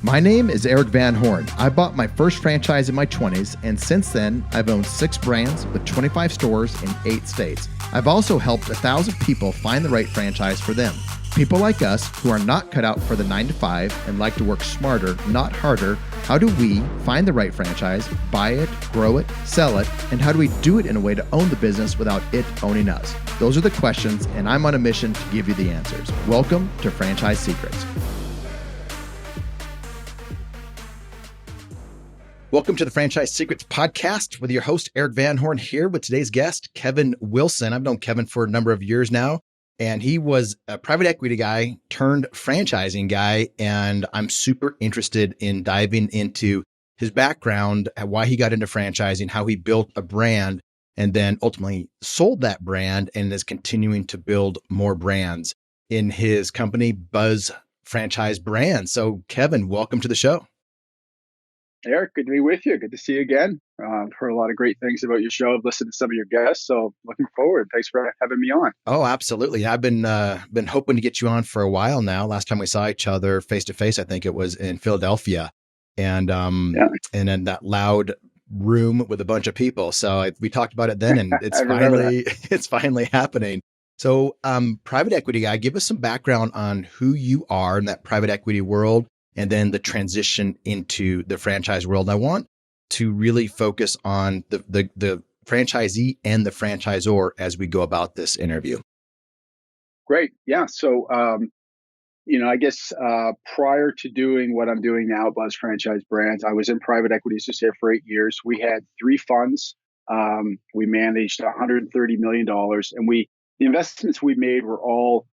My name is Eric Van Horn. I bought my first franchise in my 20s, and since then, I've owned 6 brands with 25 stores in 8 states. I've also helped 1,000 people find the right franchise for them. People like us who are not cut out for the 9 to 5 and like to work smarter, not harder. How do we find the right franchise, buy it, grow it, sell it, and how do we do it in a way to own the business without it owning us? Those are the questions, and I'm on a mission to give you the answers. Welcome to Franchise Secrets. Welcome to the Franchise Secrets podcast with your host, Eric Van Horn, here with today's guest, Kevin Wilson. I've known Kevin for a number of years now, and he was a private equity guy turned franchising guy. And I'm super interested in diving into his background, why he got into franchising, how he built a brand, and then ultimately sold that brand and is continuing to build more brands in his company, Buzz Franchise Brands. So Kevin, welcome to the show. Eric, good to be with you. Good to see you again. I've heard a lot of great things about your show. I've listened to some of your guests, so looking forward. Thanks for having me on. Oh, absolutely. I've been hoping to get you on for a while now. Last time we saw each other face to face, I think it was in Philadelphia, and in that loud room with a bunch of people. So we talked about it then, and it's finally happening. So, private equity guy, give us some background on who you are in that private equity world, and then the transition into the franchise world. I want to really focus on the franchisee and the franchisor as we go about this interview. Great. Yeah. So, I guess prior to doing what I'm doing now, Buzz Franchise Brands, I was in private equity, as you said, for 8 years. We had 3 funds. We managed $130 million, and the investments we made were all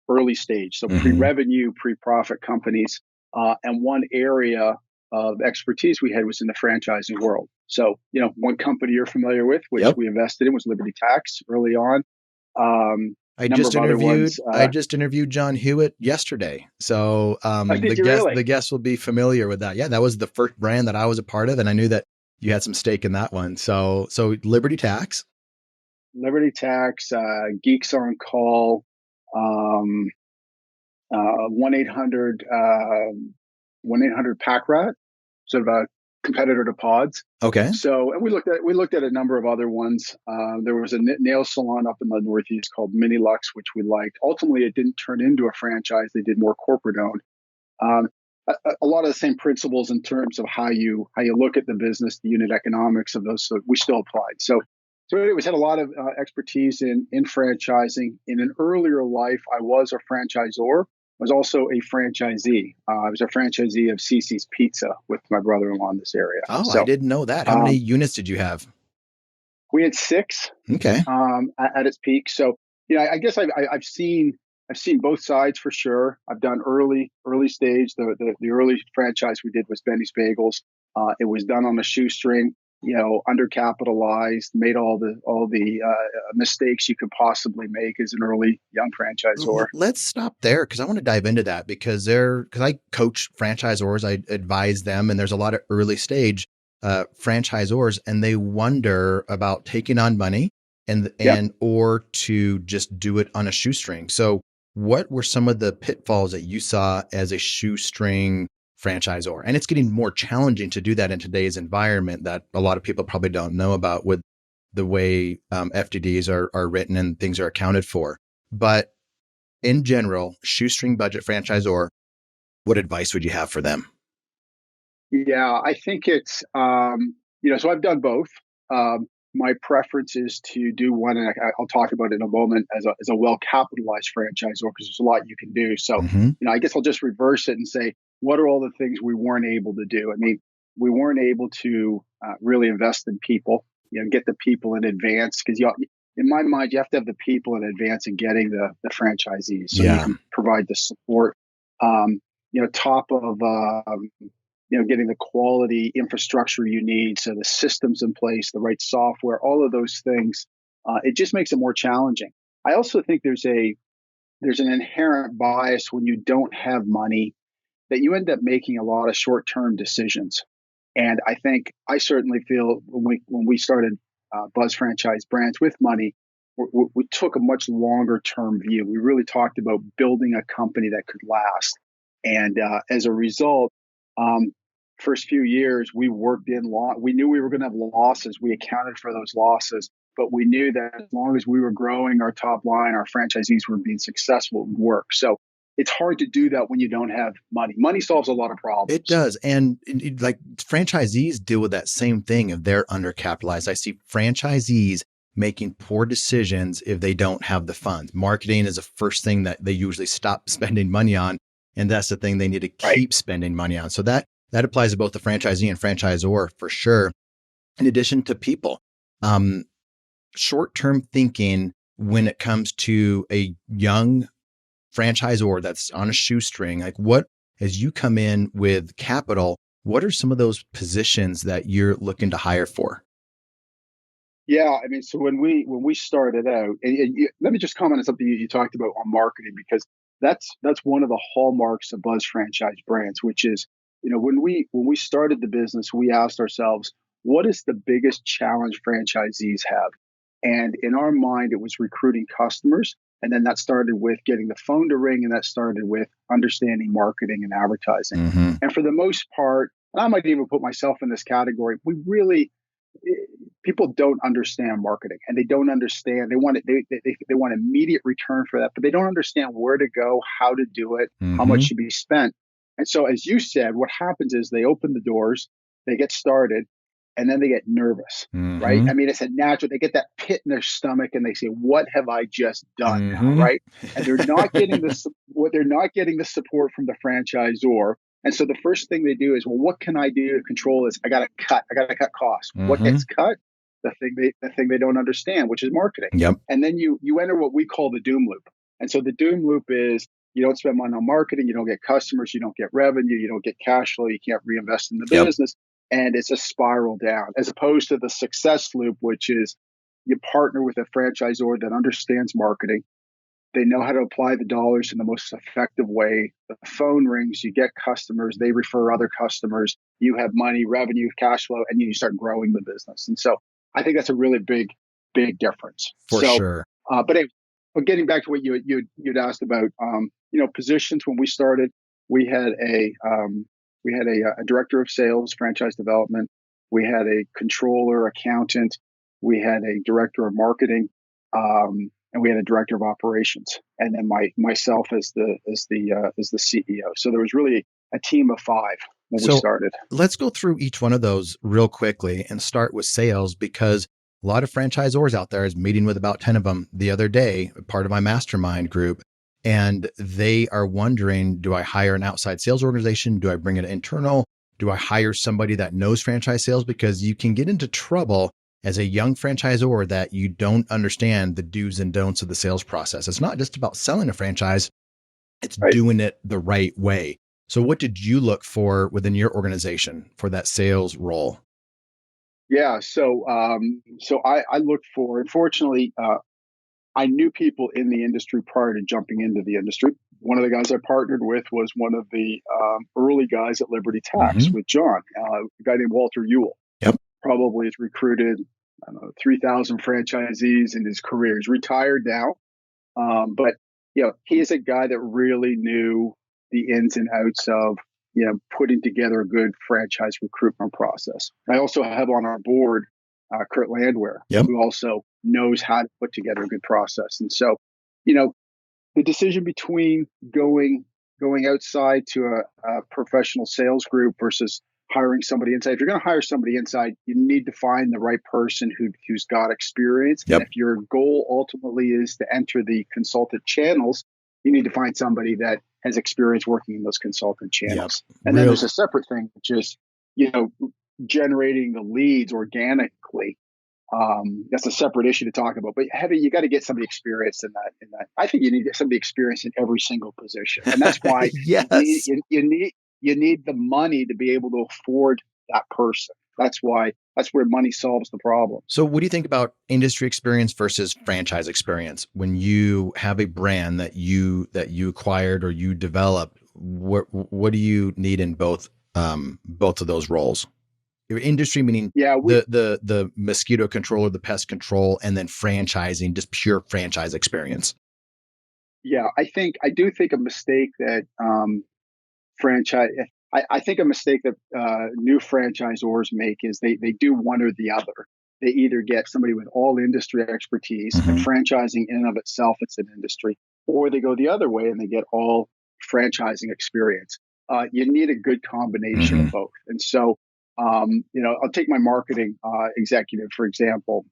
early stage, so pre-revenue, pre-profit companies. And one area of expertise we had was in the franchising world. So, one company you're familiar with, which we invested in, was Liberty Tax early on. I just interviewed John Hewitt yesterday. So the guests will be familiar with that. Yeah, that was the first brand that I was a part of, and I knew that you had some stake in that one. So Liberty Tax. Geeks on Call, 1-800 Pack Rat, sort of a competitor to Pods. Okay. So, and we looked at a number of other ones. There was a nail salon up in the Northeast called Mini Lux, which we liked. Ultimately, it didn't turn into a franchise. They did more corporate owned. A lot of the same principles in terms of how you look at the business, the unit economics of those. So we still applied. So anyways, had a lot of expertise in franchising. In an earlier life, I was a franchisor. I was also a franchisee. I was a franchisee of CC's Pizza with my brother-in-law in this area. Oh, so, I didn't know that. How many units did you have? We had 6. Okay. At its peak. So, I guess I've seen both sides for sure. I've done early stage. The early franchise we did was Benny's Bagels. It was done on a shoestring. Undercapitalized, made all the mistakes you could possibly make as an early young franchisor. Let's stop there because I want to dive into that because I coach franchisors, I advise them, and there's a lot of early stage franchisors, and they wonder about taking on money or to just do it on a shoestring. So, what were some of the pitfalls that you saw as a shoestring franchisor? And it's getting more challenging to do that in today's environment that a lot of people probably don't know about with the way FDDs are written and things are accounted for. But in general, shoestring budget franchisor, what advice would you have for them? Yeah, I think it's, so I've done both. My preference is to do one, and I'll talk about it in a moment, as a well-capitalized franchisor, because there's a lot you can do. So, I guess I'll just reverse it and say, what are all the things we weren't able to do? I mean, we weren't able to really invest in people, get the people in advance, because in my mind, you have to have the people in advance in getting the franchisees, so you can provide the support. Top of getting the quality infrastructure you need, so the systems in place, the right software, all of those things. It just makes it more challenging. I also think there's an inherent bias when you don't have money, that you end up making a lot of short-term decisions. And I certainly feel when we started Buzz Franchise Brands with money, we took a much longer-term view. We really talked about building a company that could last. And as a result, um, first few years we worked in law. We knew we were going to have losses. We accounted for those losses, but we knew that as long as we were growing our top line, our franchisees were being successful, it would work. So it's hard to do that when you don't have money. Money solves a lot of It problems. does. And like franchisees deal with that same thing if they're undercapitalized. I see franchisees making poor decisions if they don't have the funds. Marketing is the first thing that they usually stop spending money on. And that's the thing they need to Right. keep spending money on. So that applies to both the franchisee and franchisor for sure. In addition to people, um, short-term thinking when it comes to a young franchisor that's on a shoestring, like what, as you come in with capital, what are some of those positions that you're looking to hire for? Yeah, I mean, so when we started out, let me just comment on something you talked about on marketing, because that's one of the hallmarks of Buzz Franchise Brands, which is, when we started the business, we asked ourselves, what is the biggest challenge franchisees have? And in our mind, it was recruiting customers, and then that started with getting the phone to ring, and that started with understanding marketing and advertising. Mm-hmm. And for the most part, and I might even put myself in this category, we really people don't understand marketing, and they don't understand, they want immediate return for that, but they don't understand where to go, how to do it, how much Mm-hmm. should be spent. And so, as you said, what happens is they open the doors, they get started, and then they get nervous, right? Mm-hmm. I mean, it's a natural, they get that pit in their stomach and they say, what have I just done now, Mm-hmm. right? And they're not getting this, what they're not getting the support from the franchisor. And so the first thing they do is, well, what can I do to control this? I got to cut costs. What Mm-hmm. gets cut? The thing they don't understand, which is marketing. Yep. And then you enter what we call the doom loop. And so the doom loop is, you don't spend money on marketing, you don't get customers, you don't get revenue, you don't get cash flow, you can't reinvest in the Yep. business, and it's a spiral down. As opposed to the success loop, which is you partner with a franchisor that understands marketing. They know how to apply the dollars in the most effective way. The phone rings, you get customers, they refer other customers, you have money, revenue, cash flow, and you start growing the business. And so I think that's a really big difference. For So, sure. anyway, but getting back to what you'd asked about, positions when we started, we had a director of sales, franchise development. We had a controller, accountant. We had a director of marketing. And we had a director of operations, and then myself as the CEO. So there was really a team of five when we So started. let's go through each one of those real quickly and start with sales because a lot of franchisors out there is meeting with about 10 of them the other day, part of my mastermind group. And they are wondering, do I hire an outside sales organization? Do I bring it internal? Do I hire somebody that knows franchise sales? Because you can get into trouble as a young franchisor that you don't understand the do's and don'ts of the sales process. It's not just about selling a franchise, it's Right. doing it the right way. So what did you look for within your organization for that sales role? Yeah. So I looked for. Unfortunately, I knew people in the industry prior to jumping into the industry. One of the guys I partnered with was one of the early guys at Liberty Tax Mm-hmm. with John, a guy named Walter Ewell. Yep. Probably has recruited, I don't know, 3,000 franchisees in his career. He's retired now. But he is a guy that really knew the ins and outs of putting together a good franchise recruitment process. I also have on our board Kurt Landwehr, Yep. who also knows how to put together a good process. And so, you know, the decision between going outside to a professional sales group versus hiring somebody inside. If you're going to hire somebody inside, you need to find the right person who's got experience. And Yep. if your goal ultimately is to enter the consultant channels, you need to find somebody that has experience working in those consultant Yep. channels. And then Real. there's a separate thing, which is, you know, generating the leads organically. That's a separate issue to talk about. But you got to get somebody experienced in that. I think you need somebody experienced in every single position, and that's why Yes. you need the money to be able to afford that person. That's where money solves the problem. So what do you think about industry experience versus franchise experience? When you have a brand that you acquired or you developed, what do you need in both of those roles? Your industry meaning Yeah, the mosquito control or the pest control, and then franchising, just pure franchise experience. I do think a mistake that franchise. I think a mistake that new franchisors make is they do one or the other. They either get somebody with all industry expertise, and Hmm. franchising in and of itself, it's an industry, or they go the other way and they get all franchising experience. You need a good combination Hmm. of both. And so, I'll take my marketing executive, for example,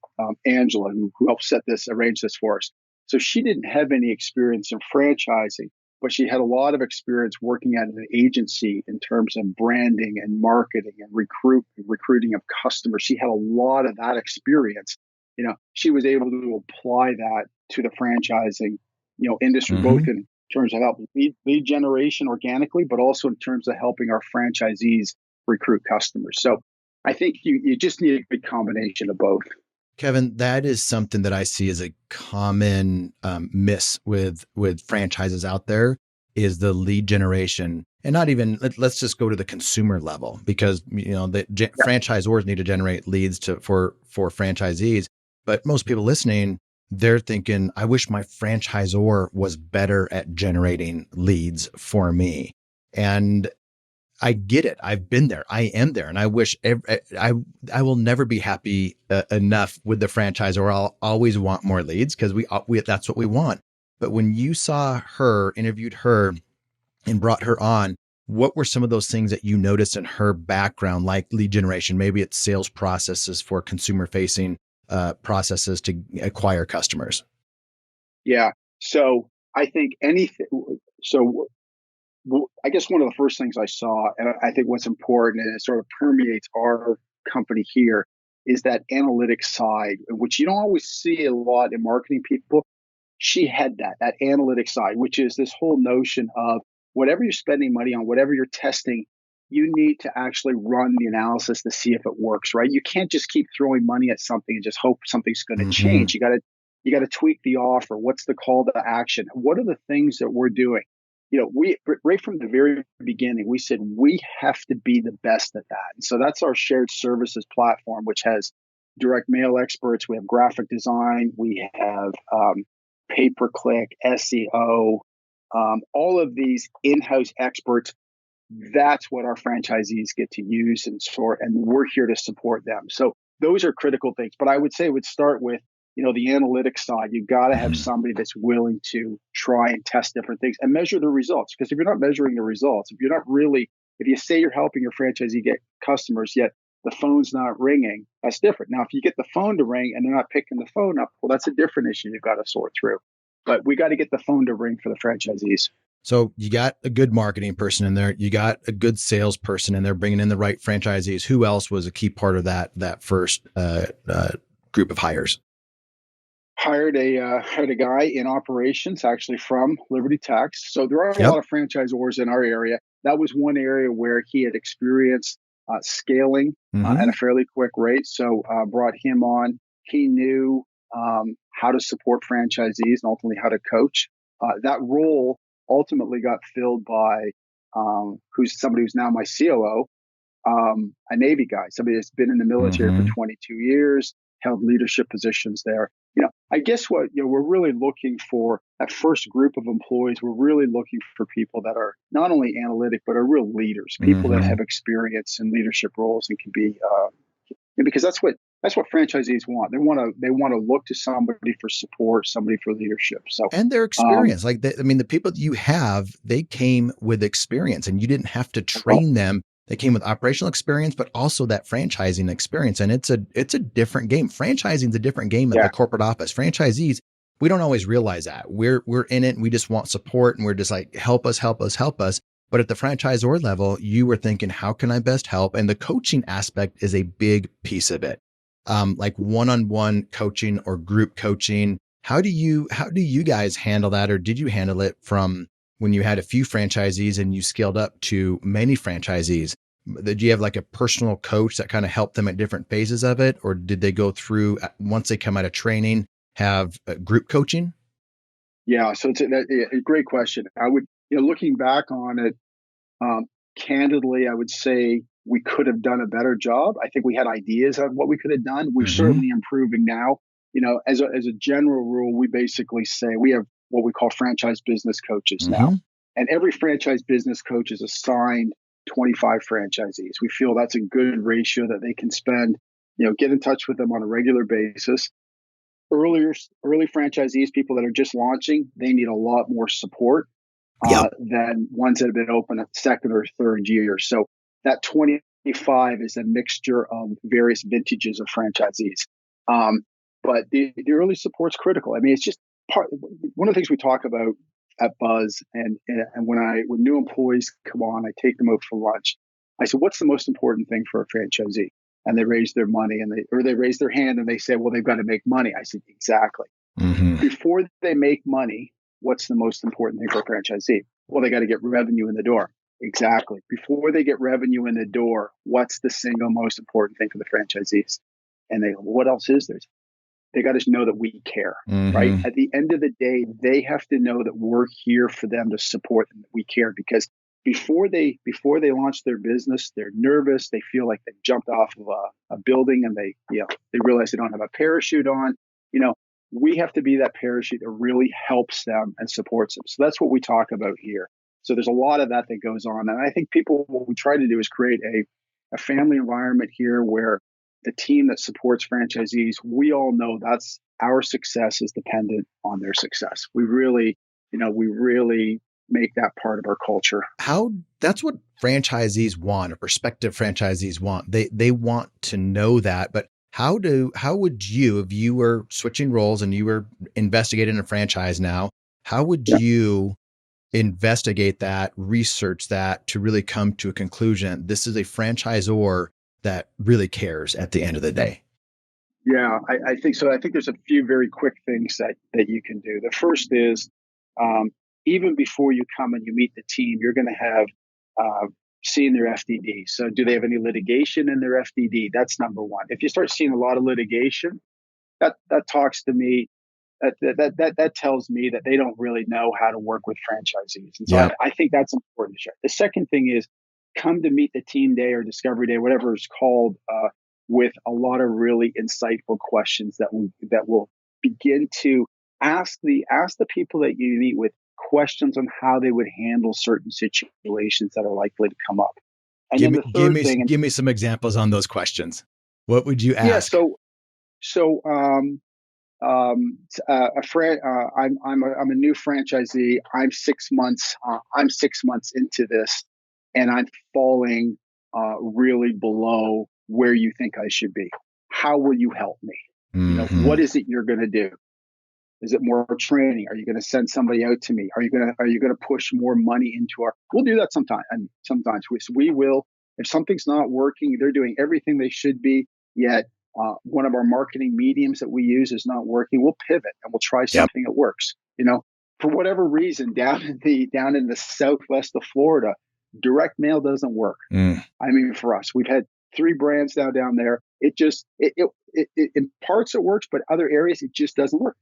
Angela, who helped arrange this for us. So she didn't have any experience in franchising, but she had a lot of experience working at an agency in terms of branding and marketing and recruiting of customers. She had a lot of that experience. She was able to apply that to the franchising, industry, both Hmm. in terms of help lead generation organically, but also in terms of helping our franchisees recruit customers. So I think you just need a good combination of both. Kevin, that is something that I see as a common miss with franchises out there is the lead generation, and not even let's just go to the consumer level because the Yeah. franchisors need to generate leads for franchisees, but most people listening, they're thinking, I wish my franchisor was better at generating leads for me, and I get it. I've been there. I am there, and I wish I will never be happy enough with the franchise, or I'll always want more leads because we that's what we want. But when you interviewed her, and brought her on, what were some of those things that you noticed in her background, like lead generation? Maybe it's sales processes for consumer facing processes to acquire customers. Yeah. So I think anything. So I guess one of the first things I saw, and I think what's important, and it sort of permeates our company here, is that analytics side, which you don't always see a lot in marketing people. She had that analytics side, which is this whole notion of whatever you're spending money on, whatever you're testing, you need to actually run the analysis to see if it works, right? You can't just keep throwing money at something and just hope something's going to Mm-hmm. change. You got to tweak the offer. What's the call to action? What are the things that we're doing? We right from the very beginning, we said we have to be the best at that. And so that's our shared services platform, which has direct mail experts. We have graphic design. We have pay per click, SEO, all of these in house experts. That's what our franchisees get to use and sort, and we're here to support them. So those are critical things. But I would say it would start with the analytics side. You got to have Mm-hmm. somebody that's willing to try and test different things and measure the results. Because if you're not measuring the results, if you say you're helping your franchisee get customers, yet the phone's not ringing, that's different. Now, if you get the phone to ring and they're not picking the phone up, well, that's a different issue you've got to sort through. But we got to get the phone to ring for the franchisees. So you got a good marketing person in there. You got a good salesperson in there, bringing in the right franchisees. Who else was a key part of that first group of hires? Hired a guy in operations, actually from Liberty Tax. So there are a Yep. lot of franchisors in our area. That was one area where he had experienced scaling at Mm-hmm. a fairly quick rate. So brought him on. He knew how to support franchisees and ultimately how to coach. That role ultimately got filled by who's somebody who's now my COO, a Navy guy, somebody that's been in the military for Mm-hmm. 22 years, held leadership positions there. I guess what we're really looking for, that first group of employees, we're really looking for people that are not only analytic but are real leaders, people that Mm-hmm. have experience in leadership roles and can be, because that's what franchisees want. They want to look to somebody for support, somebody for leadership. So, And their um, experience. The people that you have, they came with experience and you didn't have to well, train them. They came with operational experience, but also that franchising experience. And it's a different game. Franchising is a different game at yeah, the corporate office. Franchisees, we don't always realize that. We're in it and we just want support and we're just like, help us, help us, help us. But at the franchisor level, you were thinking, how can I best help? And the coaching aspect is a big piece of it. Like one-on-one coaching or group coaching. How do you guys handle that, or did you handle it from when you had a few franchisees and you scaled up to many franchisees? Did you have like a personal coach that kind of helped them at different phases of it, or did they go through once they come out of training have group coaching? yeah. So it's a great question. I would, looking back on it, Um, candidly, I would say we could have done a better job. I think we had ideas on what we could have done. We're Mm-hmm. certainly improving now. As a general rule, we basically say we have what we call franchise business coaches now. Mm-hmm. And every franchise business coach is assigned 25 franchisees. We feel that's a good ratio that they can spend, get in touch with them on a regular basis. Early franchisees, people that are just launching, they need a lot more support Yep. than ones that have been open at second or third year. So that 25 is a mixture of various vintages of franchisees. But the early support's critical. I mean, it's just one of the things we talk about at Buzz, and when new employees come on, I take them out for lunch. I said, "What's the most important thing for a franchisee?" And they raise their money, they raise their hand, and they say, "Well, they've got to make money." I said, "Exactly." Mm-hmm. Before they make money, what's the most important thing for a franchisee? Well, they got to get revenue in the door. Exactly. Before they get revenue in the door, what's the single most important thing for the franchisees? And they go, well, what else is there? They got to know that we care, right? Mm-hmm. At the end of the day, they have to know that we're here for them to support them, that we care, because before they launch their business, they're nervous. They feel like they jumped off of a building, and they realize they don't have a parachute on. We have to be that parachute that really helps them and supports them. So that's what we talk about here. So there's a lot of that goes on. And I think what we try to do is create a family environment here where the team that supports franchisees, we all know that's our success is dependent on their success. We really make that part of our culture. That's what franchisees want, or prospective franchisees want. They want to know that, but how would you, if you were switching roles and you were investigating a franchise now, how would Yeah. you investigate that, research that to really come to a conclusion? This is a franchisor that really cares at the end of the day. Yeah, I think so. I think there's a few very quick things that you can do. The first is, even before you come and you meet the team, you're going to have seen their FDD. So do they have any litigation in their FDD? That's number one. If you start seeing a lot of litigation, that talks to me. That tells me that they don't really know how to work with franchisees. And so Yep. I think that's important to share. The second thing is, come to meet the team day or discovery day, whatever it's called, with a lot of really insightful questions that will begin to ask the people that you meet with questions on how they would handle certain situations that are likely to come up. And Give then me the give third me thing, and give me some examples on those questions. What would you yeah, ask? so I'm a new franchisee. I'm 6 months. I'm 6 months into this, and I'm falling really below where you think I should be. How will you help me? Mm-hmm. What is it you're going to do? Is it more training? Are you going to send somebody out to me? Are you going to push more money into our? We'll do that sometime, and sometimes we will. If something's not working, they're doing everything they should be, yet one of our marketing mediums that we use is not working. We'll pivot and we'll try Yep. something that works. For whatever reason, down in the southwest of Florida, direct mail doesn't work. Mm. I mean, for us, we've had 3 brands now down there. It just in parts it works, but other areas it just doesn't work.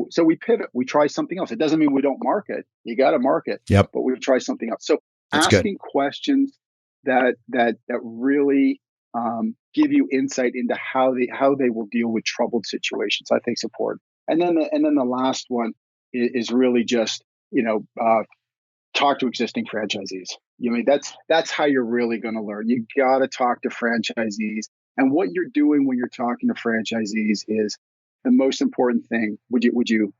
So we pivot. We try something else. It doesn't mean we don't market. You got to market, Yep. but we try something else. So That's good. asking questions that really give you insight into how they will deal with troubled situations, I think is important. And then the last one is really just talk to existing franchisees. That's how you're really going to learn. You got to talk to franchisees, and what you're doing when you're talking to franchisees is the most important thing. Would you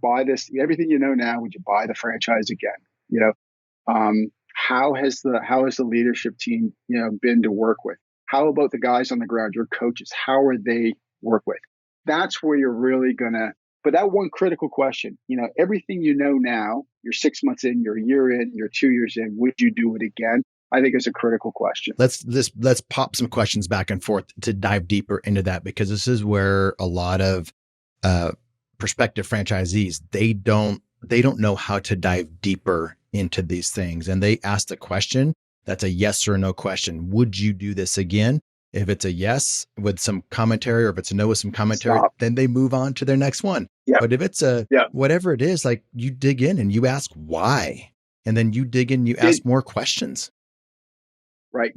buy this? Everything you know now, would you buy the franchise again? How has the leadership team been to work with? How about the guys on the ground, your coaches? How are they work with? That's where you're really gonna. But that one critical question, everything you know now, you're 6 months in, you're a year in, you're 2 years in. Would you do it again? I think it's a critical question. Let's pop some questions back and forth to dive deeper into that, because this is where a lot of prospective franchisees, they don't know how to dive deeper into these things, and they ask the question that's a yes or no question. Would you do this again? If it's a yes with some commentary, or if it's a no with some commentary, Stop. then they move on to their next one. Yeah. But if it's a Yeah. whatever it is, like, you dig in and you ask why, and then you dig in, you Did ask more questions. right?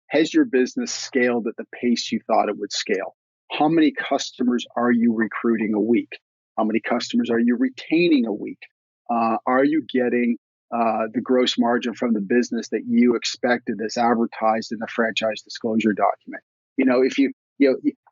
Has your business scaled at the pace you thought it would scale? How many customers are you recruiting a week? How many customers are you retaining a week? Are you getting the gross margin from the business that you expected that's advertised in the franchise disclosure document? If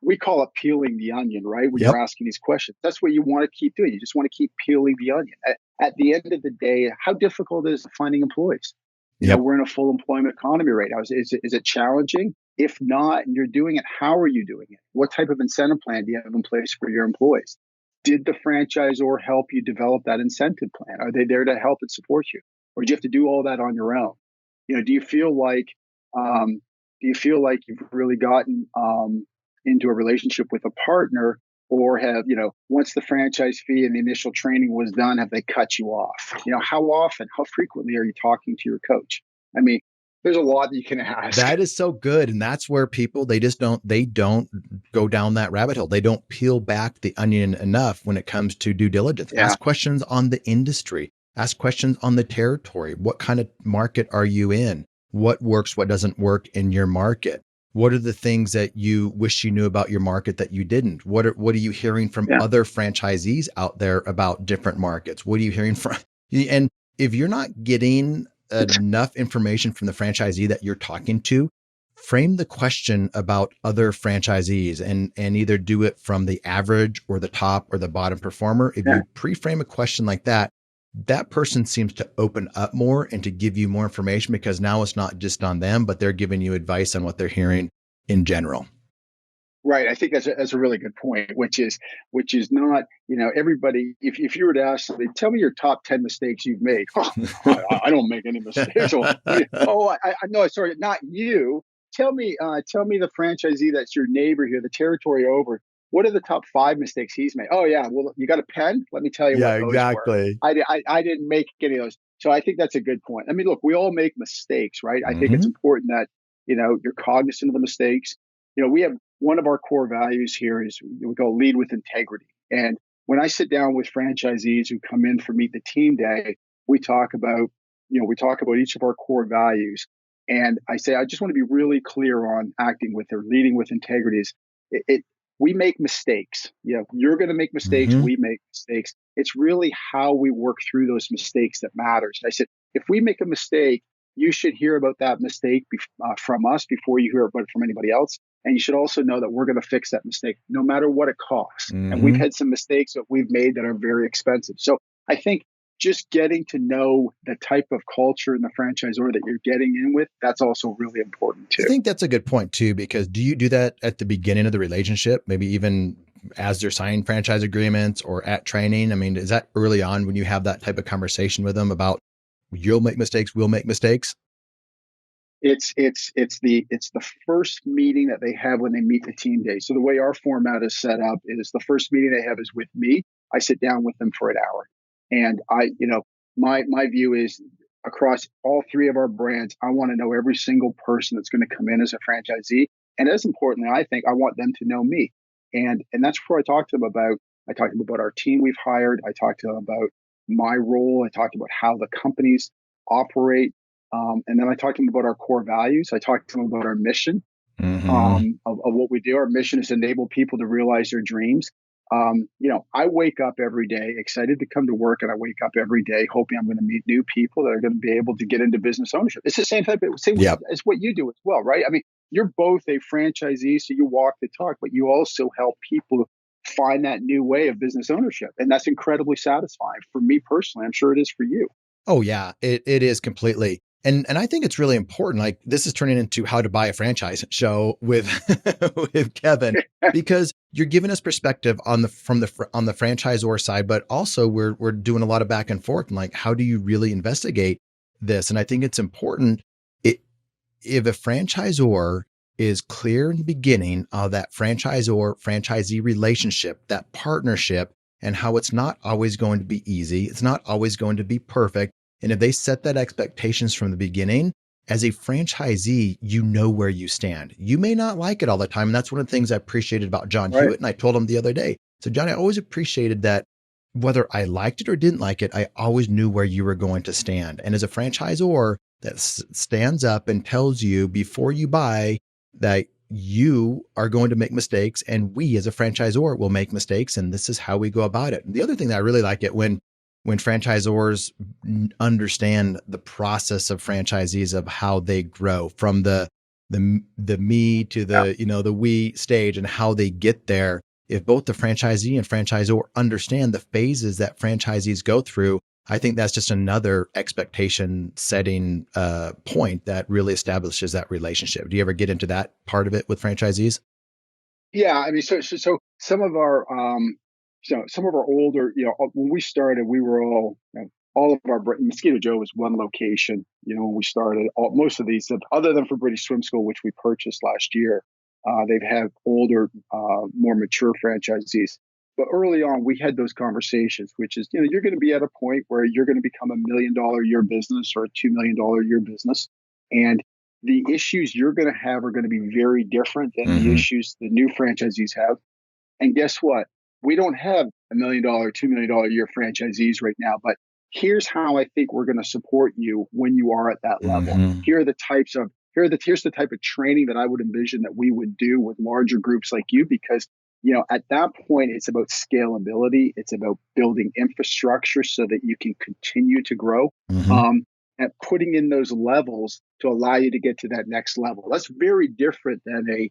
we call it peeling the onion, right? When you're Yep. asking these questions, that's what you want to keep doing. You just want to keep peeling the onion. At the end of the day, how difficult is it finding employees? Yep. We're in a full employment economy right now. Is it challenging? If not, and you're doing it, how are you doing it? What type of incentive plan do you have in place for your employees? Did the franchisor help you develop that incentive plan? Are they there to help and support you, or do you have to do all that on your own? Do you feel like um, you've really gotten into a relationship with a partner, or have once the franchise fee and the initial training was done, have they cut you off? How often, how frequently are you talking to your coach? I mean, there's a lot that you can ask. That is so good. And that's where people, they don't go down that rabbit hole. They don't peel back the onion enough when it comes to due diligence. Yeah, Ask questions on the industry, ask questions on the territory. What kind of market are you in? What works, what doesn't work in your market? What are the things that you wish you knew about your market that you didn't? What are you hearing from yeah, other franchisees out there about different markets? What are you hearing from? And if you're not getting enough information from the franchisee that you're talking to, frame the question about other franchisees and either do it from the average or the top or the bottom performer. If yeah. you pre-frame a question like that, that person seems to open up more and to give you more information, because now it's not just on them, but they're giving you advice on what they're hearing in general. Right. I think that's a really good point, which is not, everybody. If you were to ask somebody, tell me your top 10 mistakes you've made. Oh, I don't make any mistakes. I no, sorry, not you. Tell me the franchisee that's your neighbor here, the territory over. What are the top 5 mistakes he's made? Oh yeah, well, you got a pen? Let me tell you Yeah, what those were. exactly. I didn't make any of those. So I think that's a good point. I mean, look, we all make mistakes, right? I think it's Mm-hmm. important that you're cognizant of the mistakes. We have one of our core values here is we go lead with integrity. And when I sit down with franchisees who come in for Meet the Team Day, we talk about, each of our core values. And I say, I just want to be really clear on acting with or leading with integrity. We make mistakes. You're going to make mistakes. Mm-hmm. We make mistakes. It's really how we work through those mistakes that matters. And I said, if we make a mistake, you should hear about that mistake from us before you hear about it from anybody else. And you should also know that we're going to fix that mistake no matter what it costs. And we've Mm-hmm. had some mistakes that we've made that are very expensive. So I think just getting to know the type of culture and the franchisor that you're getting in with, that's also really important I too. think that's a good point too, because do you do that at the beginning of the relationship? Maybe even as they're signing franchise agreements or at training? I mean, is that early on when you have that type of conversation with them about you'll make mistakes, we'll make mistakes? It's the first meeting that they have when they meet the team day. So the way our format is set up is the first meeting they have is with me. I sit down with them for an hour, and my view is across all 3 of our brands, I want to know every single person that's going to come in as a franchisee, and as importantly, I think I want them to know me, and that's where I talk to them about. I talk to them about our team we've hired. I talk to them about my role. I talked about how the companies operate. And then I talked to them about our core values. I talked to them about our mission Mm-hmm. of what we do. Our mission is to enable people to realize their dreams. I wake up every day excited to come to work, and I wake up every day hoping I'm going to meet new people that are going to be able to get into business ownership. It's the same Yep. as what you do as well, right? I mean, you're both a franchisee, so you walk the talk, but you also help people find that new way of business ownership, and that's incredibly satisfying for me personally. I'm sure it is for you. Oh yeah, it is completely. And I think it's really important. Like this is turning into how to buy a franchise show with with Kevin, because you're giving us perspective on on the franchisor side, but also we're doing a lot of back and forth and like how do you really investigate this? And I think it's important it, if a franchisor is clear in the beginning of that franchisor franchisee relationship, that partnership, and how it's not always going to be easy, it's not always going to be perfect. And if they set that expectations from the beginning, as a franchisee, you know where you stand. You may not like it all the time. And that's one of the things I appreciated about John Right. Hewitt. And I told him the other day. So, John, I always appreciated that whether I liked it or didn't like it, I always knew where you were going to stand. And as a franchisor that stands up and tells you before you buy that you are going to make mistakes and we as a franchisor will make mistakes. And this is how we go about it. And the other thing that I really like it when franchisors understand the process of franchisees of how they grow from the me to Yeah. the, the we stage and how they get there. If both the franchisee and franchisor understand the phases that franchisees go through, I think that's just another expectation setting point that really establishes that relationship. Do you ever get into that part of it with franchisees? Yeah, I mean, so some of our, some of our older, when we started, we were all of our Mosquito Joe was one location. When we started, most of these, other than for British Swim School, which we purchased last year, they've had older, more mature franchisees. But early on, we had those conversations, which is, you're going to be at a point where you're going to become $1 million a year business or a $2 million a year business, and the issues you're going to have are going to be very different than the Mm-hmm. issues the new franchisees have. And guess what? We don't have $1 million, $2 million a year franchisees right now, but here's how I think we're going to support you when you are at that level. Mm-hmm. Here's the type of training that I would envision that we would do with larger groups like you, because at that point it's about scalability, it's about building infrastructure so that you can continue to grow. Mm-hmm. Um, and putting in those levels to allow you to get to that next level. That's very different than a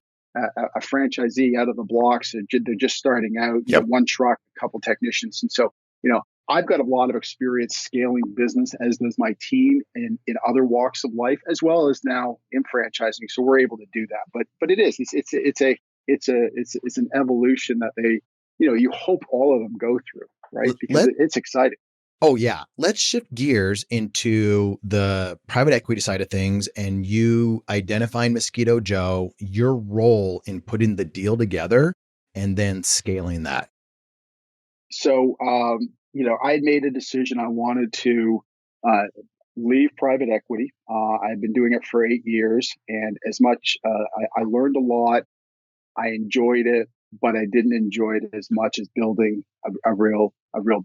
franchisee out of the blocks. They're just starting out, Yep. one truck, a couple technicians. And so, I've got a lot of experience scaling business, as does my team in other walks of life, as well as now in franchising. So we're able to do that. But it's an evolution that you hope all of them go through, right? Because Let it's exciting. Oh, yeah. Let's shift gears into the private equity side of things and you identifying Mosquito Joe, your role in putting the deal together and then scaling that. So, I had made a decision. I wanted to uh, leave private equity. I've been doing it for 8 years, and as much I learned a lot. I enjoyed it, but I didn't enjoy it as much as building a real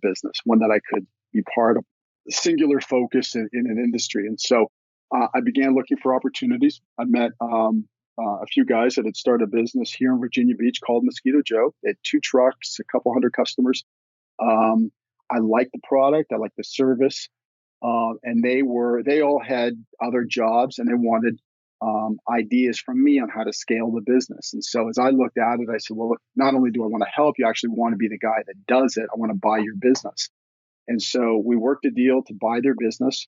business, one that I could be part of, singular focus in an industry. And so I began looking for opportunities. I met a few guys that had started a business here in Virginia Beach called Mosquito Joe. They had 2 trucks, a couple hundred customers. um, I liked the product. I liked the service. And they all had other jobs, and they wanted ideas from me on how to scale the business. And so as I looked at it, I said, well, look, not only do I want to help you, I actually want to be the guy that does it. I want to buy your business. And so we worked a deal to buy their business.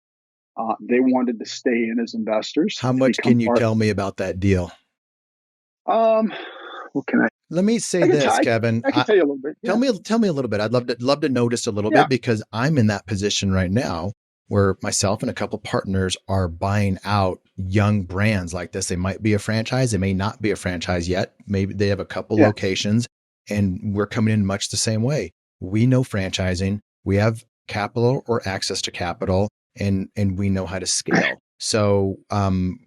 They wanted to stay in as investors How to much become can you part. tell me about that deal? Um, what can I? Let me say I can, t- this, Kevin. I can tell you a little bit. Yeah, Tell me a little bit. I'd love to notice a little yeah, bit because I'm in that position right now where myself and a couple partners are buying out young brands like this. They might be a franchise, they may not be a franchise yet. Maybe they have a couple yeah. locations and we're coming in much the same way. We know franchising, we have capital or access to capital and we know how to scale. So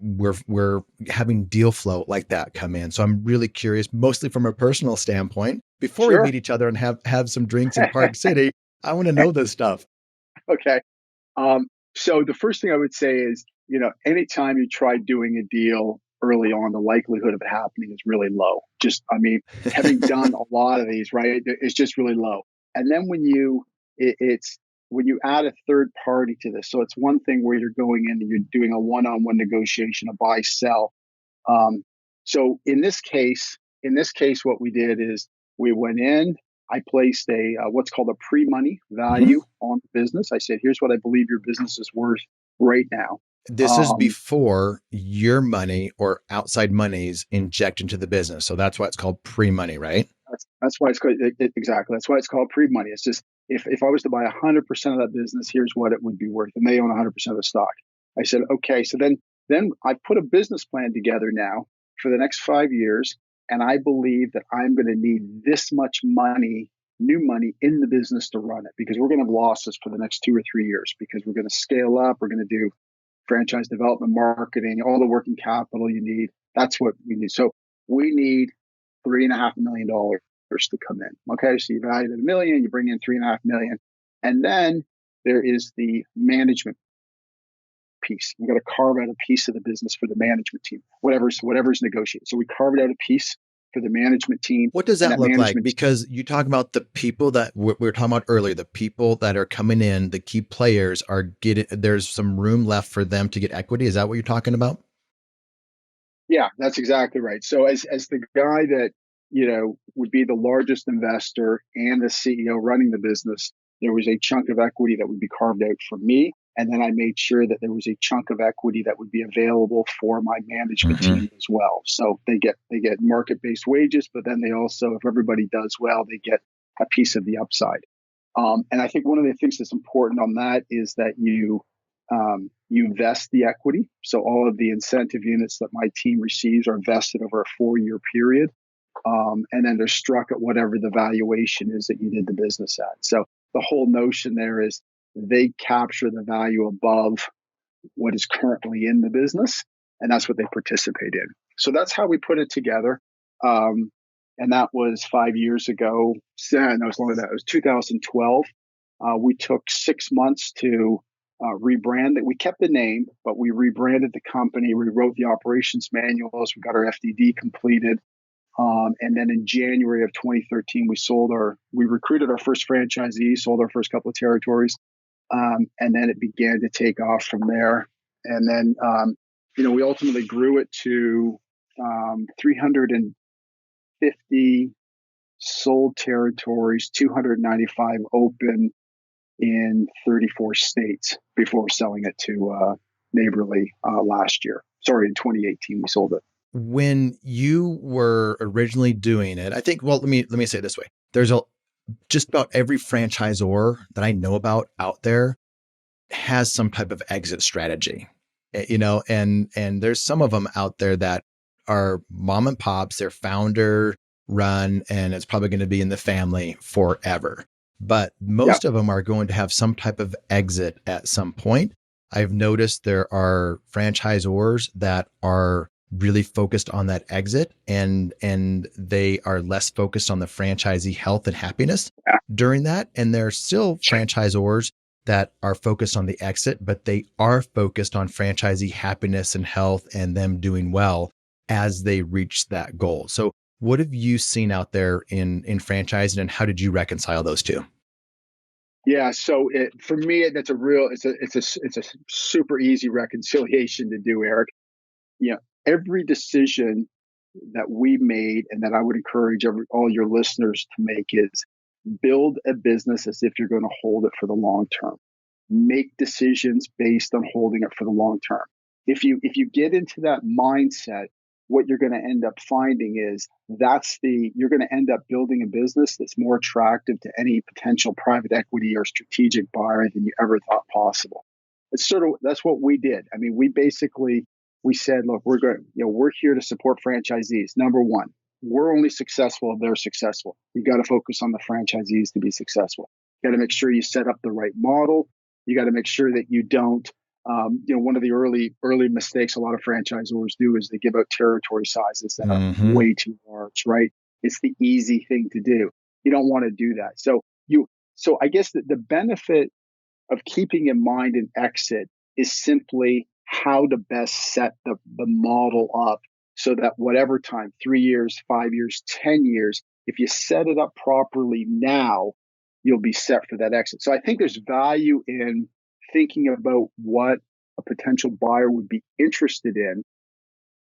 we're having deal flow like that come in. So I'm really curious, mostly from a personal standpoint. Before we Sure. meet each other and have some drinks in Park City, I want to know this stuff. Okay. So the first thing I would say is, anytime you try doing a deal early on, the likelihood of it happening is really low. Just, I mean, having done a lot of these, right? It's just really low. And then it's when you add a third party to this. So it's one thing where you're going in and you're doing a one-on-one negotiation, a buy sell. Um, so in this case, what we did is we went in. I placed a what's called a pre-money Mhm. value on the business. I said, "Here's what I believe your business is worth right now." This is Um, before your money or outside monies inject into the business. So that's why it's called pre-money, right? that's why it's called exactly. That's why it's called pre-money. It's just if I was to buy 100% of that business, here's what it would be worth, and they own 100% of the stock. I said, okay. So then I put a business plan together now for the next 5 years, and I believe that I'm going to need this much money, new money in the business to run it, because we're going to have losses for the next 2 or 3 years, because we're going to scale up. We're going to do franchise development, marketing, all the working capital you need. That's what we need. So we need $3.5 million to come in. Okay, so you value it $1 million, you bring in $3.5 million, and then there is the management piece. We got to carve out a piece of the business for the management team, whatever's negotiated. So we carved out a piece for the management team. What does And that that look like? management Because you talk about the people that we were talking about earlier, the people that are coming in, the key players are getting, there's some room left for them to get equity. Is that what you're talking about? Yeah, that's exactly right. So as the guy that, would be the largest investor and the CEO running the business, there was a chunk of equity that would be carved out for me. And then I made sure that there was a chunk of equity that would be available for my management Mm-hmm. team as well. So they get market-based wages, but then they also, if everybody does well, they get a piece of the upside. And I think one of the things that's important on that is that you vest the equity. So all of the incentive units that my team receives are vested over a 4-year period. And then they're struck at whatever the valuation is that you did the business at. So the whole notion there is they capture the value above what is currently in the business, and that's what they participate in. So that's how we put it together. And that was 5 years ago. No, it was longer than that. It was 2012. We took 6 months to rebrand it. We kept the name, but we rebranded the company. We wrote the operations manuals. We got our FDD completed. And then in January of 2013, we recruited our first franchisee, sold our first couple of territories. And then it began to take off from there. And then, we ultimately grew it to 350 sold territories, 295 open in 34 states before selling it to Neighborly last year. Sorry, in 2018 we sold it. When you were originally doing it, I think, well, let me say it this way. There's just about every franchisor that I know about out there has some type of exit strategy, and there's some of them out there that are mom and pops, they're founder run, and it's probably going to be in the family forever. But Yeah. most of them are going to have some type of exit at some point. I've noticed there are franchisors that are really focused on that exit, and they are less focused on the franchisee health and happiness Yeah. during that. And there are still franchisors that are focused on the exit, but they are focused on franchisee happiness and health and them doing well as they reach that goal. So what have you seen out there in franchising, and how did you reconcile those two? Yeah, so for me, it's a super easy reconciliation to do, Eric. Every decision that we made and that I would encourage all your listeners to make is build a business as if you're going to hold it for the long term. Make decisions based on holding it for the long term. If you get into that mindset, what you're going to end up finding is you're going to end up building a business that's more attractive to any potential private equity or strategic buyer than you ever thought possible. That's what we did. I mean, we said, look, we're here to support franchisees. Number one, we're only successful if they're successful. You got to focus on the franchisees to be successful. You got to make sure you set up the right model. You got to make sure that you don't. One of the early mistakes a lot of franchisors do is they give out territory sizes that are Mm-hmm. way too large. Right? It's the easy thing to do. You don't want to do that. So I guess that the benefit of keeping in mind an exit is simply how to best set the model up so that whatever time, 3 years, 5 years, 10 years, if you set it up properly now, you'll be set for that exit. So I think there's value in thinking about what a potential buyer would be interested in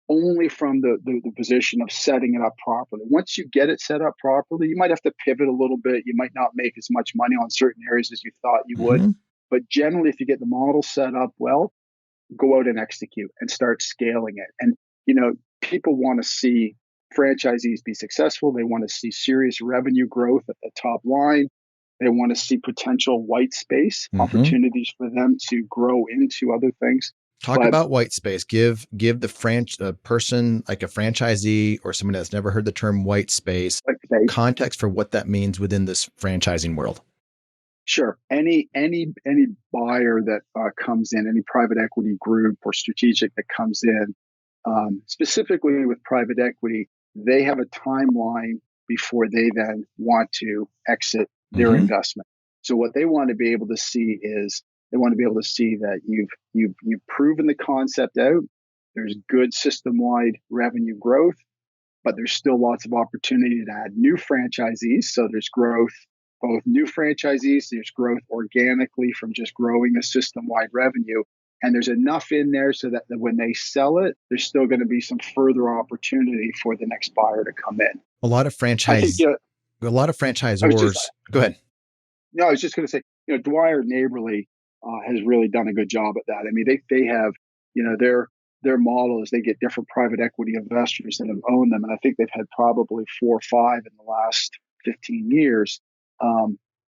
only from the position of setting it up properly. Once you get it set up properly, you might have to pivot a little bit. You might not make as much money on certain areas as you thought you would. Mm-hmm. But generally, if you get the model set up well, go out and execute and start scaling it. And, people want to see franchisees be successful. They want to see serious revenue growth at the top line. They want to see potential white space Mm-hmm. opportunities for them to grow into other things. Talk But about white space. Give the person like a franchisee or someone that's never heard the term white space like I say, context for what that means within this franchising world. sure. Any buyer that comes in, any private equity group or strategic that comes in, specifically with private equity, they have a timeline before they then want to exit their Mm-hmm. investment. So what they want to be able to see is they want to be able to see that you've proven the concept out. There's good system wide revenue growth. but there's still lots of opportunity to add new franchisees. So there's growth, both new franchisees, there's growth organically from just growing the system-wide revenue. And there's enough in there so that when they sell it, there's still going to be some further opportunity for the next buyer to come in. A lot of I think, a lot of I was just, franchisors. Go ahead. no, I was just going to say, Dwyer Neighborly has really done a good job at that. I mean, they have, their model is they get different private equity investors that have owned them, and I think they've had probably 4 or 5 in the last 15 years.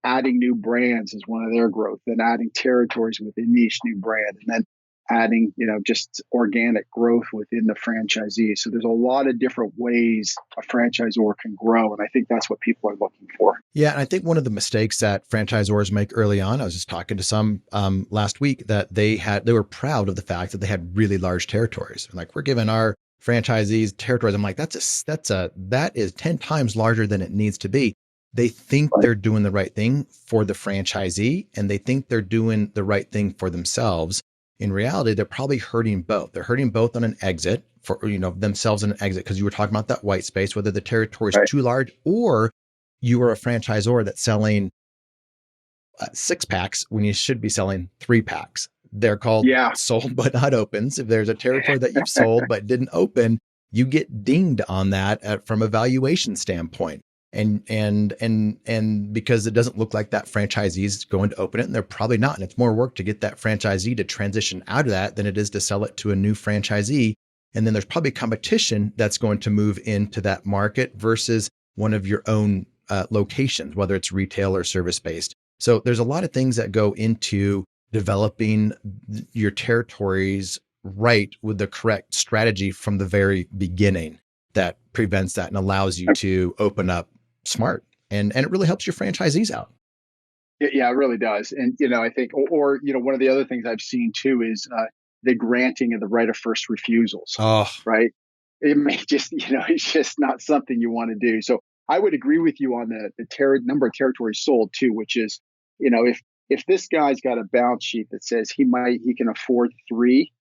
Adding new brands is one of their growth, then adding territories within each new brand, and then adding, just organic growth within the franchisee. So there's a lot of different ways a franchisor can grow. And I think that's what people are looking for. Yeah. And I think one of the mistakes that franchisors make early on, I was just talking to some last week, that they were proud of the fact that they had really large territories. Like, we're giving our franchisees territories. I'm like, that is 10 times larger than it needs to be. They think they're doing the right thing for the franchisee, and they think they're doing the right thing for themselves. In reality, they're probably hurting both. They're hurting both on an exit for, themselves in an exit, because you were talking about that white space, whether the territory is too large, or you are a franchisor that's selling 6-packs when you should be selling 3-packs. They're called sold but not opens. If there's a territory that you've sold but didn't open, you get dinged on that from a valuation standpoint. And because it doesn't look like that franchisee is going to open it, and they're probably not. And it's more work to get that franchisee to transition out of that than it is to sell it to a new franchisee. And then there's probably competition that's going to move into that market versus one of your own locations, whether it's retail or service-based. So there's a lot of things that go into developing your territories right with the correct strategy from the very beginning that prevents that and allows you to open up smart. And it really helps your franchisees out. Yeah, it really does. And, I think, one of the other things I've seen too is the granting of the right of first refusals, right? It may just, it's just not something you want to do. So I would agree with you on the number of territories sold too, which is, if this guy's got a balance sheet that says he can afford 3,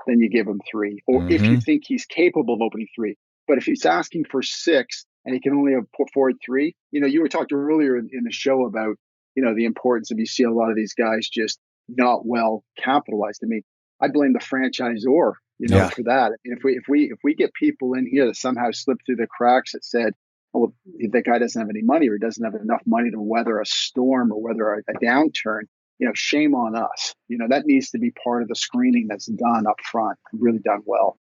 then you give him 3. Or if you think he's capable of opening 3, but if he's asking for 6 and he can only afford 3, you were talking earlier in the show about, the importance of, you see a lot of these guys just not well capitalized. I mean, I blame the franchisor, for that. And if we get people in here that somehow slip through the cracks that said, well, that guy doesn't have any money, or he doesn't have enough money to weather a storm or weather a downturn, shame on us. That needs to be part of the screening that's done up front, really done well.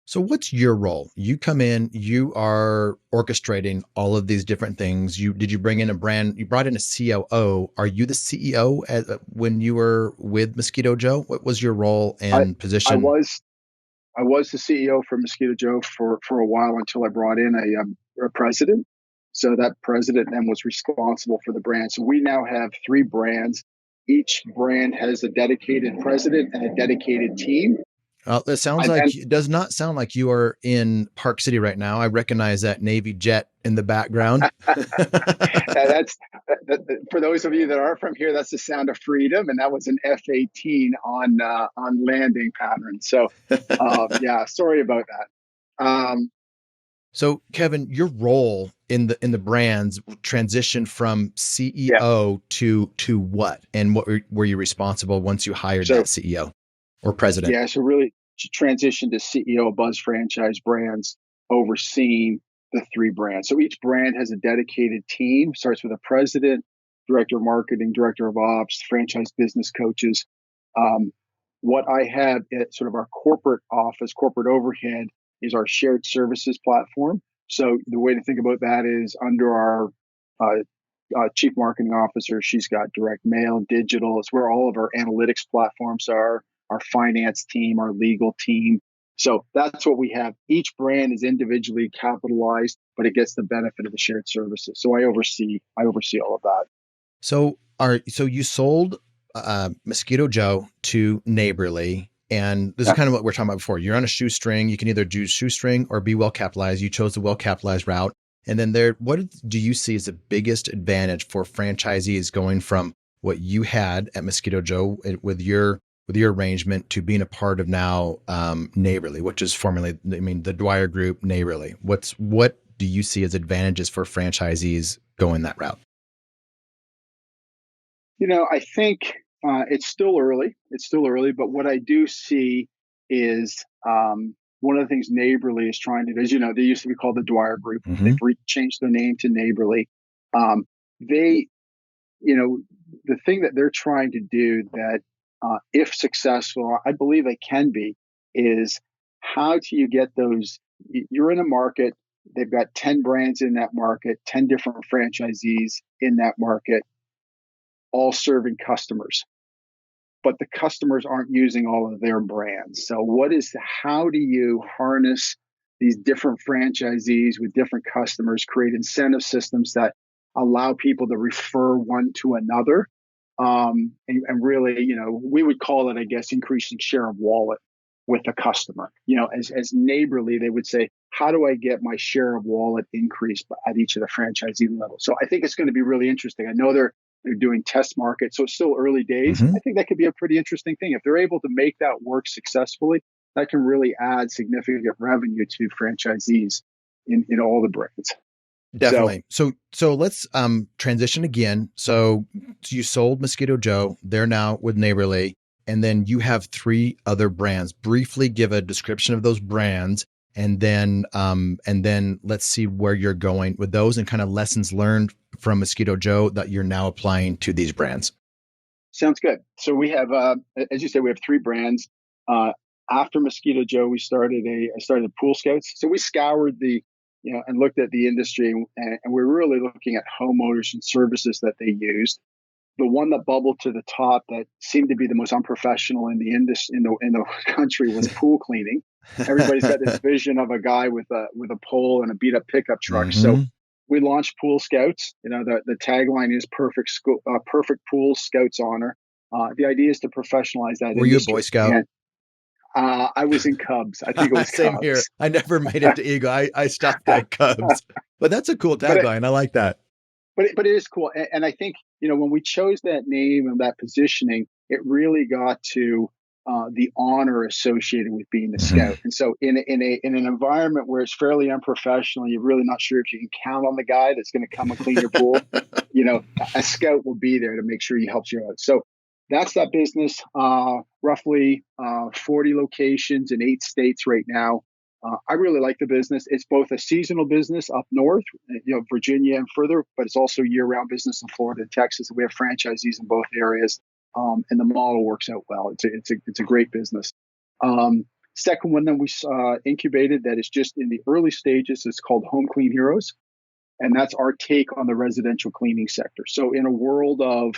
So what's your role? You come in, you are orchestrating all of these different things. Did you bring in you brought in a COO. Are you the CEO when you were with Mosquito Joe? What was your role and position? I was the CEO for Mosquito Joe for a while, until I brought in a president. So that president then was responsible for the brand. So we now have 3 brands. Each brand has a dedicated president and a dedicated team. It does not sound like you are in Park City right now. I recognize that Navy jet in the background. That's for those of you that are from here. That's the sound of freedom, and that was an F-18 on landing pattern. So, sorry about that. So, Kevin, your role in the brands transitioned from CEO to what, and what were you responsible once you hired that CEO? Or president? Yeah, so really transitioned to CEO of Buzz Franchise Brands, overseeing the 3 brands. So each brand has a dedicated team, starts with a president, director of marketing, director of ops, franchise business coaches. What I have at sort of our corporate office, corporate overhead, is our shared services platform. So the way to think about that is, under our chief marketing officer, she's got direct mail, digital. It's where all of our analytics platforms are, our finance team, our legal team. So that's what we have. Each brand is individually capitalized, but it gets the benefit of the shared services. So I oversee all of that. So you sold Mosquito Joe to Neighborly, and this is kind of what we're talking about before. You're on a shoestring. You can either do shoestring or be well capitalized. You chose the well capitalized route. And then what do you see as the biggest advantage for franchisees going from what you had at Mosquito Joe with your with your arrangement to being a part of now Neighborly, which is formerly, the Dwyer Group, Neighborly. What do you see as advantages for franchisees going that route? I think it's still early. It's still early, but what I do see is one of the things Neighborly is trying to do. As you know, they used to be called the Dwyer Group. Mm-hmm. They've changed their name to Neighborly. They, the thing that they're trying to do that, if successful, I believe they can be, is how do you get those? You're in a market. They've got 10 brands in that market, 10 different franchisees in that market, all serving customers, but the customers aren't using all of their brands. So how do you harness these different franchisees with different customers, create incentive systems that allow people to refer one to another? And really, we would call it, I guess, increasing share of wallet with the customer. As Neighborly, they would say, how do I get my share of wallet increased at each of the franchisee levels? So I think it's going to be really interesting. I know they're doing test markets, so it's still early days. Mm-hmm. I think that could be a pretty interesting thing. If they're able to make that work successfully, that can really add significant revenue to franchisees in all the brands. Definitely. So let's transition again. So you sold Mosquito Joe. They're now with Neighborly. And then you have 3 other brands. Briefly give a description of those brands, and then let's see where you're going with those and kind of lessons learned from Mosquito Joe that you're now applying to these brands. Sounds good. So we have, as you said, we have 3 brands. After Mosquito Joe, I started Pool Scouts. So we scoured and looked at the industry, and we're really looking at homeowners and services that they used. The one that bubbled to the top that seemed to be the most unprofessional in the industry in the country was pool cleaning. Everybody's got this vision of a guy with a pole and a beat up pickup truck. So Mm-hmm. we launched Pool Scouts. The tagline is perfect pool scouts honor. The idea is to professionalize that Were you a industry. Boy Scout? And, I was in Cubs. I think it was Same Cubs. here. I never made it to Eagle. I stopped at Cubs, but that's a cool but tagline. I like that. but it is cool, and I think when we chose that name and that positioning, it really got to the honor associated with being a Mm-hmm. scout. And so in an environment where it's fairly unprofessional, you're really not sure if you can count on the guy that's going to come and clean your pool. A scout will be there to make sure he helps you out. So that's that business. Roughly 40 locations in 8 states right now. I really like the business. It's both a seasonal business up north, Virginia and further, but it's also year-round business in Florida and Texas. We have franchisees in both areas, and the model works out well. It's a great business. Second one that we incubated that is just in the early stages is called Home Clean Heroes, and that's our take on the residential cleaning sector. So in a world of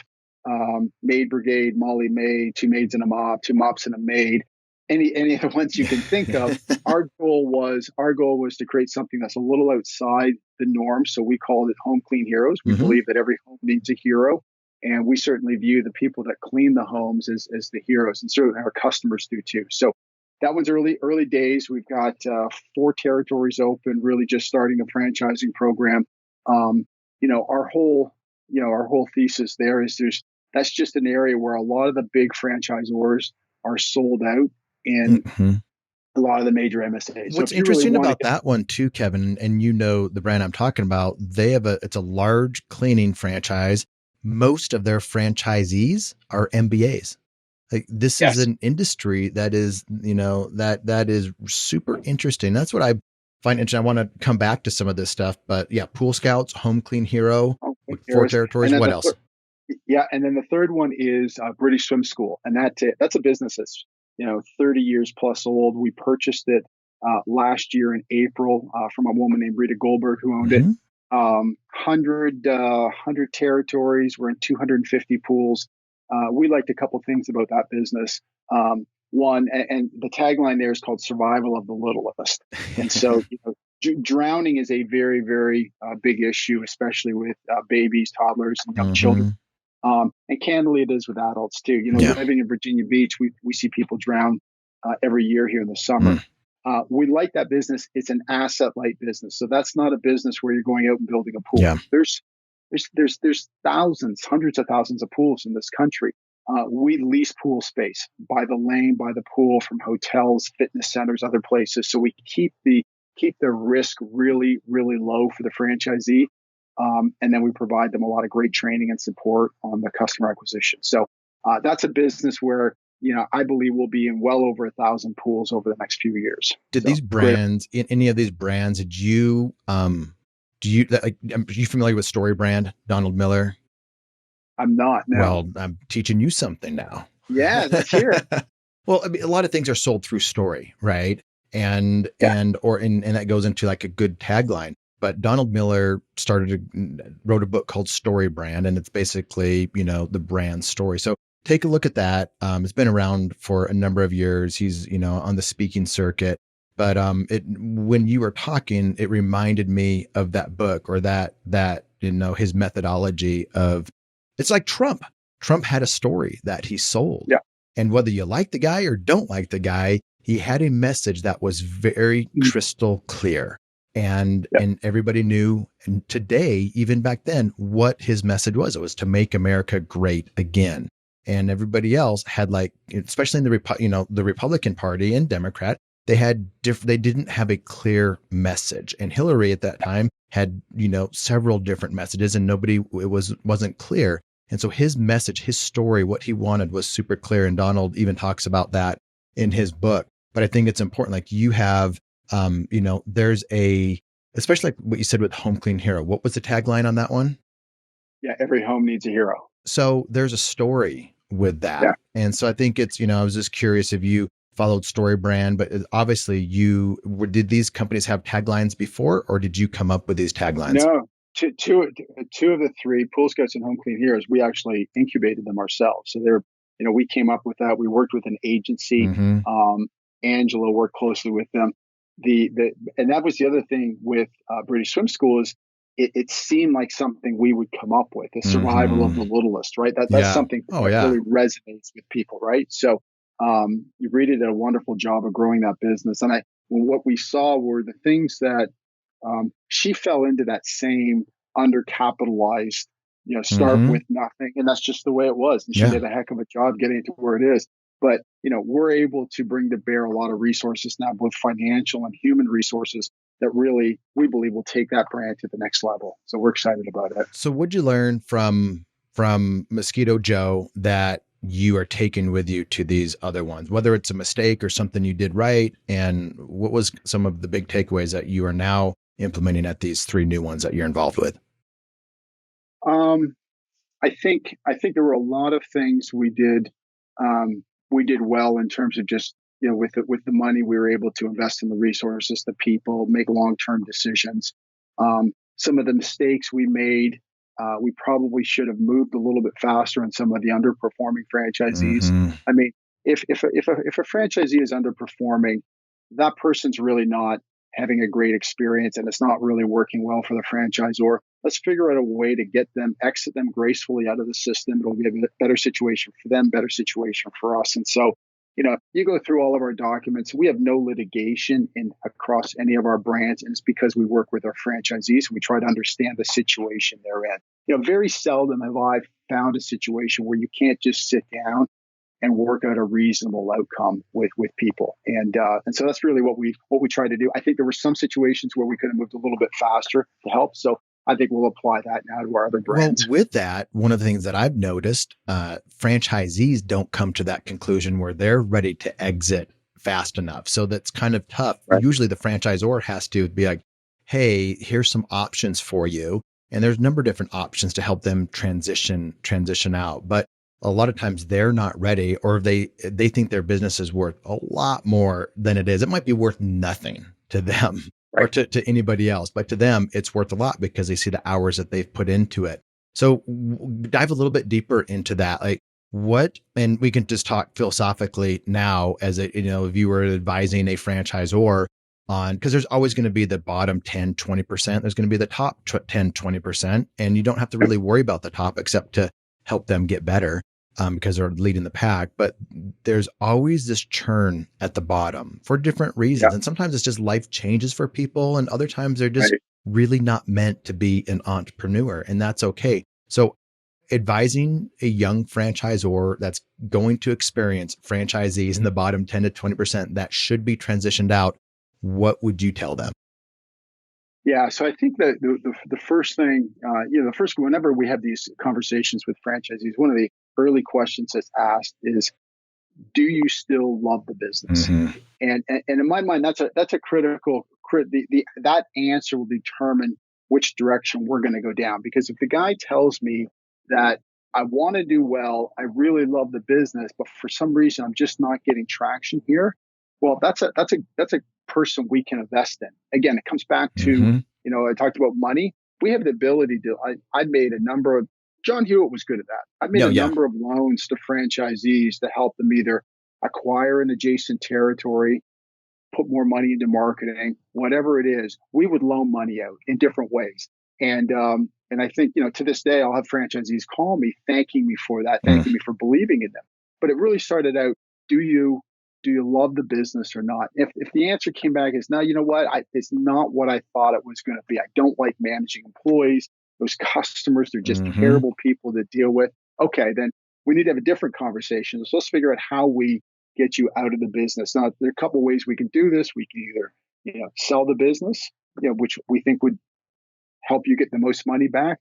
maid brigade, Molly Maid, 2 maids and a mop, 2 mops and a maid, any of the ones you can think of, our goal was to create something that's a little outside the norm. So we called it Home Clean Heroes. We Mm-hmm. believe that every home needs a hero, and we certainly view the people that clean the homes as the heroes, and certainly our customers do too. So that one's early days. We've got 4 territories open, really just starting a franchising program. Our whole thesis there is that's just an area where a lot of the big franchisors are sold out in Mm-hmm. a lot of the major MSAs. So What's if you really interesting want about to, that one too, Kevin, and the brand I'm talking about, it's a large cleaning franchise. Most of their franchisees are MBAs. Like this is yes, an industry that is, that is super interesting. That's what I find interesting. I want to come back to some of this stuff, but yeah, Pool Scouts, Home Clean Hero, okay, 4 heroes. And territories. then What else? and then the third one is British Swim School, and that's a business that's 30 years plus old. We purchased it last year in April from a woman named Rita Goldberg who owned it. Mm-hmm. 100 territories. We're in 250 pools. We liked a couple things about that business. One, and the tagline there is called "Survival of the Littlest," and so drowning is a very, very big issue, especially with babies, toddlers, and young children. Mm-hmm. And candidly, it is with adults too. Yeah. Living in Virginia Beach, we see people drown every year here in the summer. Mm. We like that business. It's an asset-light business, so that's not a business where you're going out and building a pool. Yeah. There's thousands, hundreds of thousands of pools in this country. we lease pool space by the lane, by the pool, from hotels, fitness centers, other places. So we keep the risk really, really low for the franchisee. And then we provide them a lot of great training and support on the customer acquisition. So that's a business where, I believe we'll be in well over 1,000 pools over the next few years. Did So these great. brands, in any of these brands, are you familiar with Story Brand, Donald Miller? I'm not now. Well, I'm teaching you something now. Yeah, let's hear it. Well, I mean, a lot of things are sold through story, right? And Yeah. and that goes into like a good tagline. But Donald Miller wrote a book called Story Brand, and it's basically, the brand story. So take a look at that. It's been around for a number of years. He's, on the speaking circuit. But when you were talking, it reminded me of that book, or that his methodology of, it's like Trump. Trump had a story that he sold. Yeah. And whether you like the guy or don't like the guy, he had a message that was very crystal clear. And Yeah. and everybody knew, and today, even back then, what his message was. It was to make America great again. And everybody else had, like, especially in the Republican Party and Democrat, they didn't have a clear message. And Hillary at that time had, several different messages, and wasn't clear. And so his message, his story, what he wanted was super clear. And Donald even talks about that in his book. But I think it's important. Like, you have, there's especially like what you said with Home Clean Hero. What was the tagline on that one? Yeah. Every home needs a hero. So there's a story with that. Yeah. And so I think it's, I was just curious if you followed Story Brand, but obviously did these companies have taglines before, or did you come up with these taglines? No, two of the three, Pool Scouts and Home Clean Heroes, we actually incubated them ourselves. So we came up with that. We worked with an agency. Mm-hmm. Angela worked closely with them. And that was the other thing with British Swim School is it seemed like something we would come up with, the survival of the littlest, right? That's something that really resonates with people, right? So you really did a wonderful job of growing that business. And what we saw were the things that she fell into, that same undercapitalized, start with nothing. And that's just the way it was. And she did a heck of a job getting it to where it is. But, we're able to bring to bear a lot of resources now, both financial and human resources, that really, we believe, will take that brand to the next level. So we're excited about it. So what'd you learn from Mosquito Joe that you are taking with you to these other ones, whether it's a mistake or something you did right? And what was some of the big takeaways that you are now implementing at these three new ones that you're involved with? I think there were a lot of things we did well in terms of just, with the money we were able to invest in the resources, the people, make long-term decisions. Some of the mistakes we made, we probably should have moved a little bit faster on some of the underperforming franchisees. I mean, if a franchisee is underperforming, that person's really not having a great experience, and it's not really working well for the franchisor. Let's figure out a way to exit them gracefully out of the system. It'll be a better situation for them, better situation for us. And so, you go through all of our documents. We have no litigation across any of our brands, and it's because we work with our franchisees. We try to understand the situation they're in. Very seldom have I found a situation where you can't just sit down and work out a reasonable outcome with people. And so that's really what we try to do. I think there were some situations where we could have moved a little bit faster to help. So I think we'll apply that now to our other brands. Well, with that, one of the things that I've noticed, franchisees don't come to that conclusion where they're ready to exit fast enough. So that's kind of tough. Right. Usually the franchisor has to be like, hey, here's some options for you. And there's a number of different options to help them transition out. But a lot of times they're not ready, or they think their business is worth a lot more than it is. It might be worth nothing to them. Right. Or to anybody else, but to them, it's worth a lot because they see the hours that they've put into it. So dive a little bit deeper into that. Like and we can just talk philosophically now as if you were advising a franchisor on, because there's always going to be the bottom 10, 20%. There's going to be the top 10, 20%. And you don't have to really worry about the top except to help them get better. Because they're leading the pack, but there's always this churn at the bottom for different reasons. Yeah. And sometimes it's just life changes for people. And other times they're just really not meant to be an entrepreneur, and that's okay. So advising a young franchisor that's going to experience franchisees in the bottom 10 to 20% that should be transitioned out, what would you tell them? Yeah, so I think that the first thing, the first whenever we have these conversations with franchisees, one of the early questions that's asked is, "Do you still love the business?" Mm-hmm. And in my mind, that's a critical. That answer will determine which direction we're going to go down. Because if the guy tells me that I want to do well, I really love the business, but for some reason I'm just not getting traction here, well, that's a person we can invest in. Again, it comes back to, Mm-hmm. I talked about money. We have the ability to. I made a number of. John Hewitt was good at that. I made No, a yeah. number of loans to franchisees to help them either acquire an adjacent territory, put more money into marketing, whatever it is. We would loan money out in different ways. And I think, to this day, I'll have franchisees call me, thanking me for that, Mm. thanking me for believing in them. But it really started out, do you love the business or not? If the answer came back as, no, you know what, it's not what I thought it was going to be. I don't like managing employees. Those customers, they're just Mm-hmm. terrible people to deal with. Okay, then we need to have a different conversation. So let's figure out how we get you out of the business. Now, there are a couple of ways we can do this. We can either, sell the business, which we think would help you get the most money back.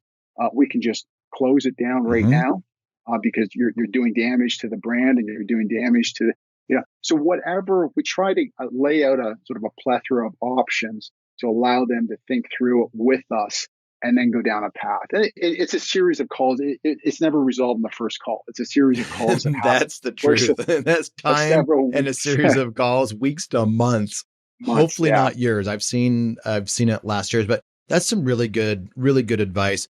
We can just close it down right Mm-hmm. now because you're doing damage to the brand and you're doing damage to So whatever we try to lay out a sort of a plethora of options to allow them to think through it with us and then go down a path. And it's a series of calls. It's never resolved in the first call. It's a series of calls that happen That's the for truth. That's time several and a weeks, series of calls, weeks to months. months. Hopefully Yeah. not years. I've seen it last years, but that's some really good advice.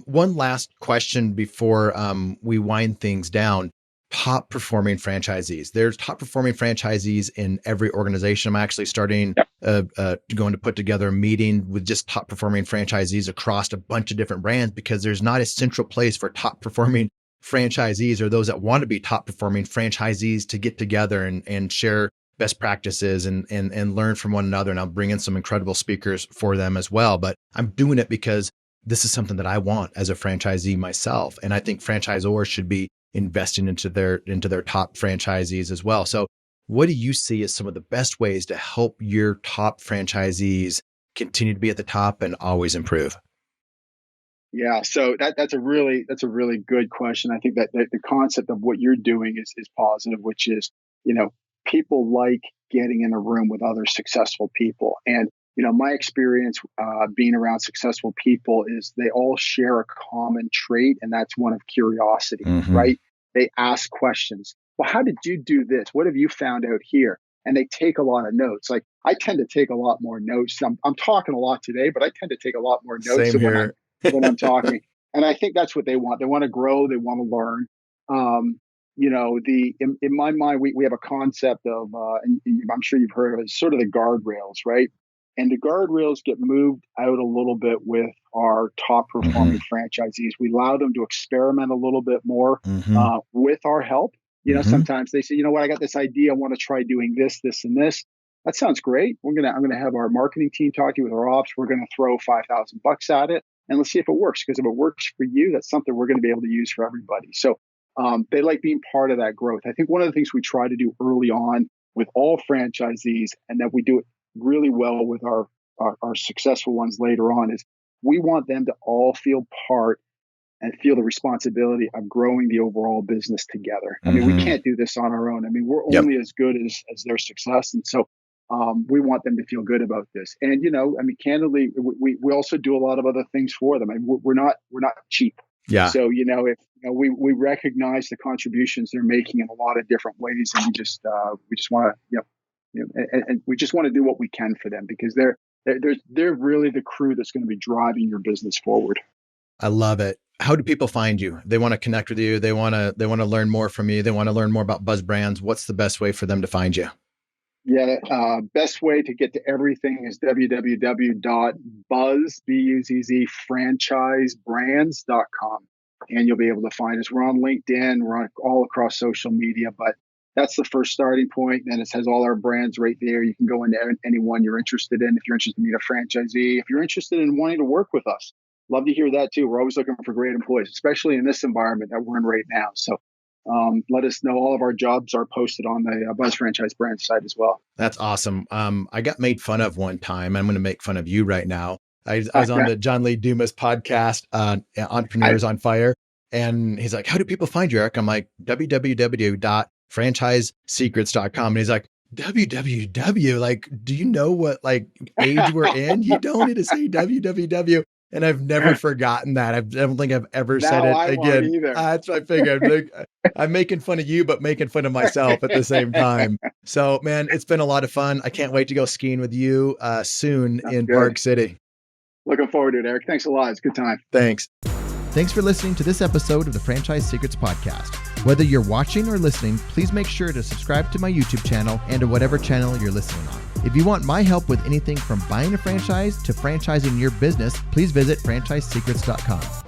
One last question before we wind things down. Top performing franchisees. There's top performing franchisees in every organization. I'm actually starting going to put together a meeting with just top performing franchisees across a bunch of different brands because there's not a central place for top performing franchisees or those that want to be top performing franchisees to get together and share best practices and learn from one another. And I'll bring in some incredible speakers for them as well. But I'm doing it because this is something that I want as a franchisee myself. And I think franchisors should be investing into their top franchisees as well. So what do you see as some of the best ways to help your top franchisees continue to be at the top and always improve? Yeah, so that's a really good question. I think that the concept of what you're doing is positive, which is, you know people like getting in a room with other successful people, and my experience being around successful people is they all share a common trait, and that's one of curiosity, Mm-hmm. right? They ask questions. Well, how did you do this? What have you found out here? And they take a lot of notes. Like I tend to take a lot more notes. I'm talking a lot today, but I tend to take a lot more notes Same than when I'm here. talking. And I think that's what they want. They want to grow. They want to learn. In my mind, we have a concept of, and I'm sure you've heard of it, sort of the guardrails, right? And the guardrails get moved out a little bit with our top Mm-hmm. performing franchisees. We allow them to experiment a little bit more Mm-hmm. with our help. Mm-hmm. Sometimes they say, you know what, I got this idea. I want to try doing this, this, and this. That sounds great. I'm gonna have our marketing team talking with our ops. We're gonna throw $5,000 at it, and let's see if it works. Because if it works for you, that's something we're going to be able to use for everybody. So they like being part of that growth. I think one of the things we try to do early on with all franchisees, and that we do it really well with our successful ones later on, is we want them to all feel part and feel the responsibility of growing the overall business together. I mean, we Mm-hmm. can't do this on our own. I mean, we're Yep. only as good as their success. And so we want them to feel good about this. And, I mean, candidly, we also do a lot of other things for them. I mean, we're not cheap. Yeah. So, if we recognize the contributions they're making in a lot of different ways, and we just want to, and we just want to do what we can for them because they're really the crew that's going to be driving your business forward. I love it. How do people find you? They want to connect with you. They want to learn more from you. They want to learn more about Buzz Brands. What's the best way for them to find you? Yeah, best way to get to everything is www.buzzfranchisebrands.com, and you'll be able to find us. We're on LinkedIn, we're on all across social media, but that's the first starting point. Then it has all our brands right there. You can go into any one you're interested in. If you're interested in being a franchisee, if you're interested in wanting to work with us, love to hear that too. We're always looking for great employees, especially in this environment that we're in right now. So let us know. All of our jobs are posted on the Buzz Franchise Brand site as well. That's awesome. I got made fun of one time. I'm going to make fun of you right now. I was on the John Lee Dumas podcast, Entrepreneurs on Fire. And he's like, how do people find you, Eric? I'm like, www.franchisesecrets.com. And he's like, www, like, do you know what like age we're in? You don't need to say www. And I've never forgotten that. I don't think I've ever said it again. That's what I figured. Like, I'm making fun of you, but making fun of myself at the same time. So, man, it's been a lot of fun. I can't wait to go skiing with you soon in Park City. Looking forward to it, Eric. Thanks a lot. It's a good time. Thanks. Thanks for listening to this episode of the Franchise Secrets Podcast. Whether you're watching or listening, please make sure to subscribe to my YouTube channel and to whatever channel you're listening on. If you want my help with anything from buying a franchise to franchising your business, please visit franchisesecrets.com.